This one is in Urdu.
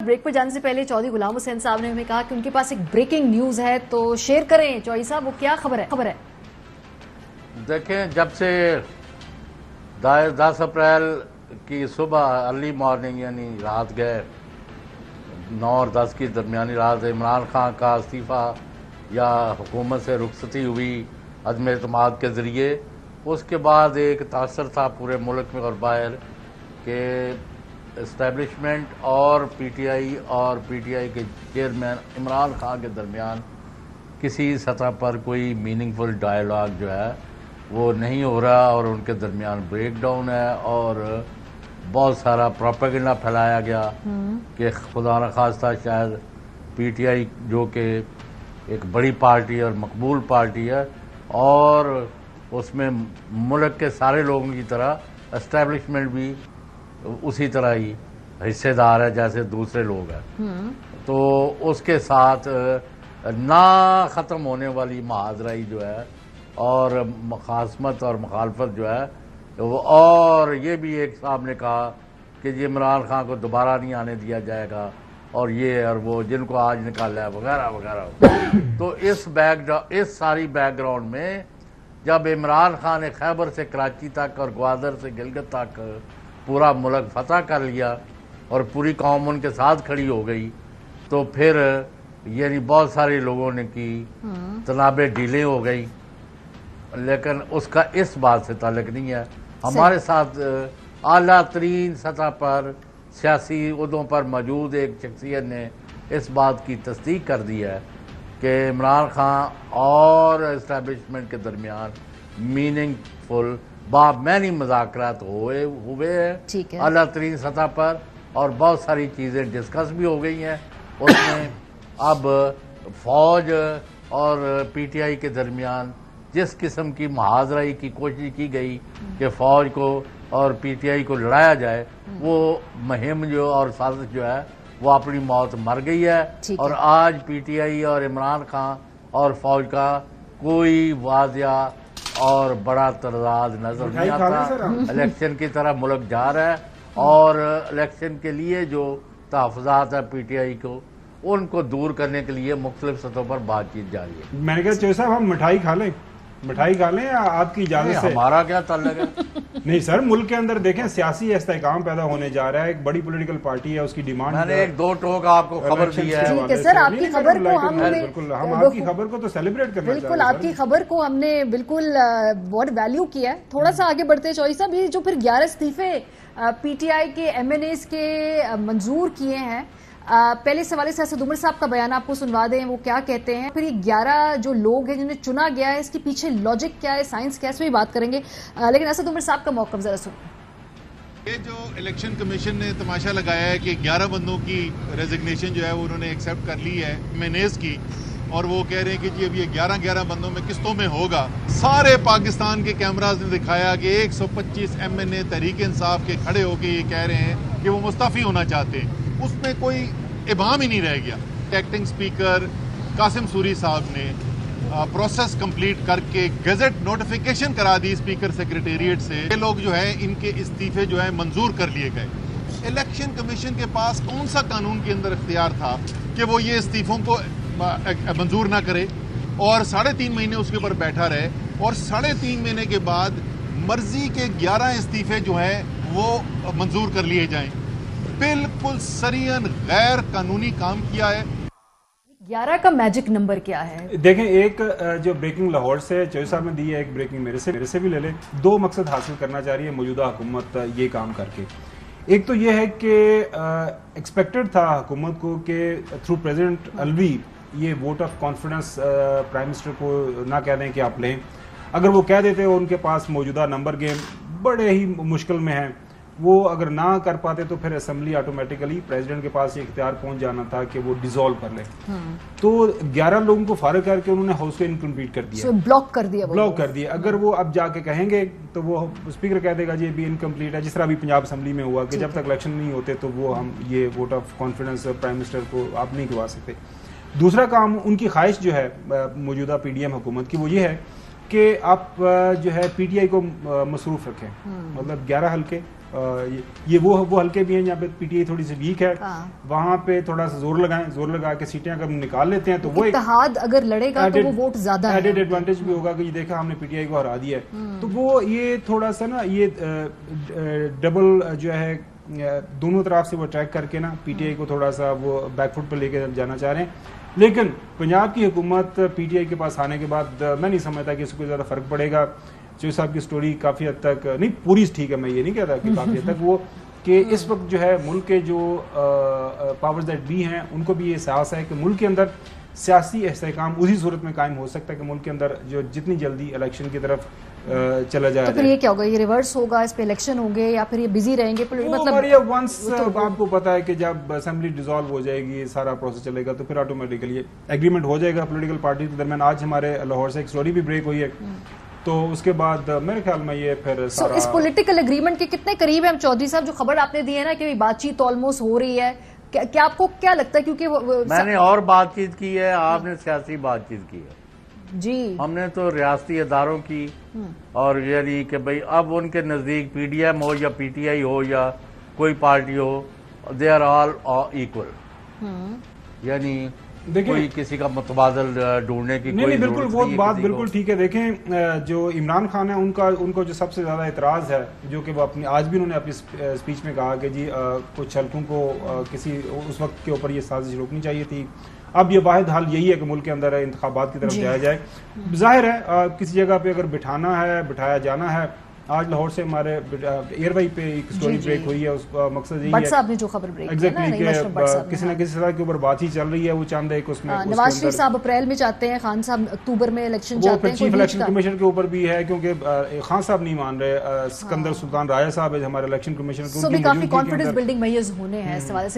بریک پر جانے سے پہلے چودھری غلام حسین صاحب نے ہمیں کہا کہ ان کے پاس ایک بریکنگ نیوز ہے تو شیئر کریں چودھری صاحب، وہ کیا خبر ہے؟ دیکھیں، جب سے 10 اپریل کی صبح ارلی مارننگ یعنی رات گئے 9 اور 10 کی درمیانی رات عمران خان کا استعفیٰ یا حکومت سے رخصتی ہوئی عدم اعتماد کے ذریعے، اس کے بعد ایک تاثر تھا پورے ملک میں اور باہر کہ اسٹیبلشمنٹ اور پی ٹی آئی کے چیئرمین عمران خان کے درمیان کسی سطح پر کوئی میننگ فل ڈائیلاگ جو ہے وہ نہیں ہو رہا، اور ان کے درمیان بریک ڈاؤن ہے اور بہت سارا پروپیگنڈا پھیلایا گیا کہ خدا نخواستہ شاید پی ٹی آئی جو کہ ایک بڑی پارٹی اور مقبول پارٹی ہے اور اس میں ملک کے سارے لوگوں کی طرح اسٹیبلشمنٹ بھی اسی طرح ہی حصے دار ہے جیسے دوسرے لوگ ہیں، تو اس کے ساتھ نہ ختم ہونے والی محاذرائی جو ہے اور مخاصمت اور مخالفت جو ہے وہ، اور یہ بھی ایک صاحب نے کہا کہ یہ عمران خان کو دوبارہ نہیں آنے دیا جائے گا اور یہ اور وہ جن کو آج نکالا ہے وغیرہ وغیرہ۔ تو اس ساری بیک گراؤنڈ میں جب عمران خان نے خیبر سے کراچی تک اور گوادر سے گلگت تک پورا ملک فتح کر لیا اور پوری قوم ان کے ساتھ کھڑی ہو گئی، تو پھر یعنی بہت سارے لوگوں نے کی تنابیں ڈھیلیں ہو گئی، لیکن اس کا اس بات سے تعلق نہیں ہے۔ ہمارے ساتھ اعلیٰ ترین سطح پر سیاسی عہدوں پر موجود ایک شخصیت نے اس بات کی تصدیق کر دی ہے کہ عمران خان اور اسٹیبلشمنٹ کے درمیان میننگ فل بامعنی مذاکرات ہوئے ہیں اعلیٰ ترین سطح پر، اور بہت ساری چیزیں ڈسکس بھی ہو گئی ہیں۔ اس میں اب فوج اور پی ٹی آئی کے درمیان جس قسم کی محاذرائی کی کوشش کی گئی کہ فوج کو اور پی ٹی آئی کو لڑایا جائے، وہ مہم جو اور سازش جو ہے وہ اپنی موت مر گئی ہے، اور آج پی ٹی آئی اور عمران خان اور فوج کا کوئی واضح اور بڑا تضاد نظر نہیں آتا۔ الیکشن کی طرح ملک جا رہا ہے اور الیکشن کے لیے جو تحفظات ہے پی ٹی آئی کو، ان کو دور کرنے کے لیے مختلف سطحوں پر بات چیت جاری ہے۔ میں نے کہا چوہدری صاحب ہم مٹھائی کھا لیں یا آپ کی اجازت سے؟ ہمارا کیا تعلق ہے؟ نہیں سر، ملک کے اندر دیکھیں سیاسی استحکام پیدا ہونے جا رہا ہے، ایک بڑی پولیٹیکل پارٹی ہے، اس کی ڈیمانڈ میں نے ایک دو ٹوک آپ کو خبر دی ہے۔ ٹھیک ہے سر، آپ کی خبر کو ہم آپ کی خبر کو تو سیلیبریٹ کرنا چاہتے ہیں۔ بالکل آپ کی خبر کو ہم نے بالکل بہت ویلیو کیا ہے۔ تھوڑا سا آگے بڑھتے ہیں چودھری صاحب، یہ جو پھر 11 استعفے پی ٹی آئی کے ایم این ایز کے منظور کیے ہیں، پہلے سوالے سے اسد عمر صاحب کا بیان آپ کو سنوا دیں، وہ کیا کہتے ہیں، پھر یہ 11 جو لوگ ہیں جنہیں چنا گیا ہے، اس کے پیچھے لاجک کیا ہے، سائنس کیا ہے، اس میں بھی بات کریں گے، لیکن اسد عمر صاحب کا موقف ذرا سنیں۔ یہ جو الیکشن کمیشن نے تماشا لگایا ہے کہ 11 بندوں کی ریزگنیشن جو ہے وہ انہوں نے ایکسیپٹ کر لی ہے مینیز کی، اور وہ کہہ رہے ہیں کہ جی اب یہ 11 بندوں میں قسطوں میں ہوگا۔ سارے پاکستان کے کیمراز نے دکھایا کہ 125 ایم این اے تحریک انصاف کے کھڑے ہو کے یہ کہہ رہے ہیں کہ وہ مستعفی ہونا چاہتے ہیں، اس میں کوئی ابہام ہی نہیں رہ گیا۔ ایکٹنگ سپیکر قاسم سوری صاحب نے پروسیس کمپلیٹ کر کے گیزٹ نوٹیفیکیشن کرا دی اسپیکر سیکریٹریٹ سے، یہ لوگ جو ہے ان کے استعفے جو ہے منظور کر لیے گئے۔ الیکشن کمیشن کے پاس کون سا قانون کے اندر اختیار تھا کہ وہ یہ استعفوں کو منظور نہ کرے اور 3.5 مہینے اس کے اوپر بیٹھا رہے، اور 3.5 مہینے کے بعد مرضی کے 11 استعفے جو ہیں وہ منظور کر لیے جائیں؟ بالکل سرین غیر قانونی کام کیا ہے۔ 11 کا میجک نمبر کیا ہے؟ دیکھیں، ایک جو بریکنگ لاہور سے چودھری صاحب نے دی ہے، ایک بریکنگ میرے سے بھی لے لیں۔ 2 مقصد حاصل کرنا چاہ رہی ہے موجودہ حکومت یہ کام کر کے۔ ایک تو یہ ہے کہ ایکسپیکٹڈ تھا حکومت کو کہ تھرو پریزیڈنٹ الوی یہ vote of confidence prime minister کو نہ کہہ دیں کہ آپ لیں، اگر وہ کہہ دیتے ان کے پاس موجودہ نمبر گیم بڑے ہی مشکل میں ہیں، وہ اگر نہ کر پاتے تو پھر اسمبلی آٹومیٹیکلی پریزیڈنٹ کے پاس یہ اختیار پہنچ جانا تھا کہ وہ ڈیزالو کر لے۔ تو 11 لوگوں کو فارغ کر کے انہوں نے ہاؤس کو انکمپلیٹ کر دیا، بلاک کر دیا۔ اگر وہ اب جا کے کہیں گے تو وہ اسپیکر کہہ دے گا جی ابھی انکمپلیٹ ہے، جس طرح ابھی پنجاب اسمبلی میں ہوا کہ جب تک الیکشن نہیں ہوتے تو وہ ہم یہ vote of confidence prime minister کو آپ نہیں کروا سکتے۔ دوسرا کام ان کی خواہش جو ہے موجودہ پی ڈی ایم حکومت کی وہ یہ ہے کہ آپ جو ہے پی ٹی آئی کو مصروف رکھیں، مطلب 11 حلقے یہ وہ حلقے بھی ہیں جہاں پہ پی ٹی آئی تھوڑی سی ویک ہے, وہاں پہ تھوڑا سا زور لگائیں, زور لگا کے سیٹیں اگر نکال لیتے ہیں تو وہ اتحاد اگر لڑے گا تو وہ ووٹ زیادہ ہے, ایڈڈ ایڈوانٹیج بھی ہوگا کہ یہ دیکھا ہم نے پی ٹی آئی کو ہرا دیا ہے. تو وہ یہ تھوڑا سا نا یہ ڈبل جو ہے دونوں طرف سے وہ ٹریک کر کے نا پی ٹی آئی کو تھوڑا سا وہ بیک فٹ پہ لے کے جانا چاہ رہے ہیں. لیکن پنجاب کی حکومت پی ٹی آئی کے پاس آنے کے بعد میں نہیں سمجھتا کہ اس کو زیادہ فرق پڑے گا. چوہی صاحب کی سٹوری کافی حد تک نہیں پوری ٹھیک ہے, میں یہ نہیں کہتا کہ کافی حد تک وہ کہ اس وقت جو ہے ملک کے جو پاورز دیٹ بی ہیں ان کو بھی یہ احساس ہے کہ ملک کے اندر سیاسی استحکام اسی صورت میں قائم ہو سکتا ہے کہ ملک کے اندر جو جتنی جلدی الیکشن کی طرف چلا جائے. تو پھر یہ کیا ہوگا, یہ ریورس ہوگا, اس پہ الیکشن ہوں گے یا پھر یہ بزی رہیں گے؟ مطلب ونس آپ کو پتا ہے کہ جب اسمبلی ڈیزالو ہو جائے گی, سارا پروسیس چلے گا, تو پھر آٹومیٹکلی ایگریمنٹ ہو جائے گا پولیٹیکل پارٹی کے درمیان. آج ہمارے لاہور سے ایک اسٹوری بھی بریک ہوئی ہے, تو اس کے بعد میرے خیال میں یہ پھر سارا اس پولیٹیکل اگریمنٹ کے کتنے قریب ہیں ہم چودھری صاحب؟ جو خبر آپ نے دی ہے نا کہ بات چیت آلموسٹ ہو رہی ہے, کیا آپ کو کیا لگتا ہے؟ کیونکہ میں نے اور بات چیت کی ہے, آپ نے سیاسی بات چیت کی ہے. جی ہم نے تو ریاستی اداروں کی, اور یعنی کہ بھئی اب ان کے نزدیک پی ڈی ایم ہو یا پی ٹی آئی ہو یا کوئی پارٹی ہو, دے آر آل ایکول, یعنی کوئی کسی کا متبادل ڈھونڈنے کی کوئی بالکل وہ بات بالکل ٹھیک ہے. دیکھیں جو عمران خان ہے ان کو جو سب سے زیادہ اعتراض ہے, جو کہ وہ اپنی آج بھی انہوں نے اپنی اسپیچ میں کہا کہ جی کچھ حلقوں کو کسی اس وقت کے اوپر یہ سازش روکنی چاہیے تھی. اب یہ واحد حال یہی ہے کہ ملک کے اندر انتخابات کی طرف جایا جائے. ظاہر ہے کسی جگہ پہ اگر بٹھایا جانا ہے. آج لاہور سے ہمارے ایئر وائی پہ ایک سٹوری بریک ہوئی ہے, اس کا مقصد یہی ہے بٹ صاحب نے جو خبر بریک ایگزیکٹلی کہ کسی نہ کسی سطح کے اوپر بات ہی چل رہی ہے. وہ چاند ہے کہ اس میں نواز شریف صاحب اپریل میں چاہتے ہیں, خان صاحب اکتوبر میں الیکشن چاہتے ہیں. چیف الیکشن کمیشن کے اوپر بھی ہے, کیونکہ خان صاحب نہیں مان رہے, سکندر سلطان رایا صاحب ہے ہمارے الیکشن کمیشن, کافی کانفیڈنس بلڈنگ میئرز ہونے ہیں اس حوالے سے.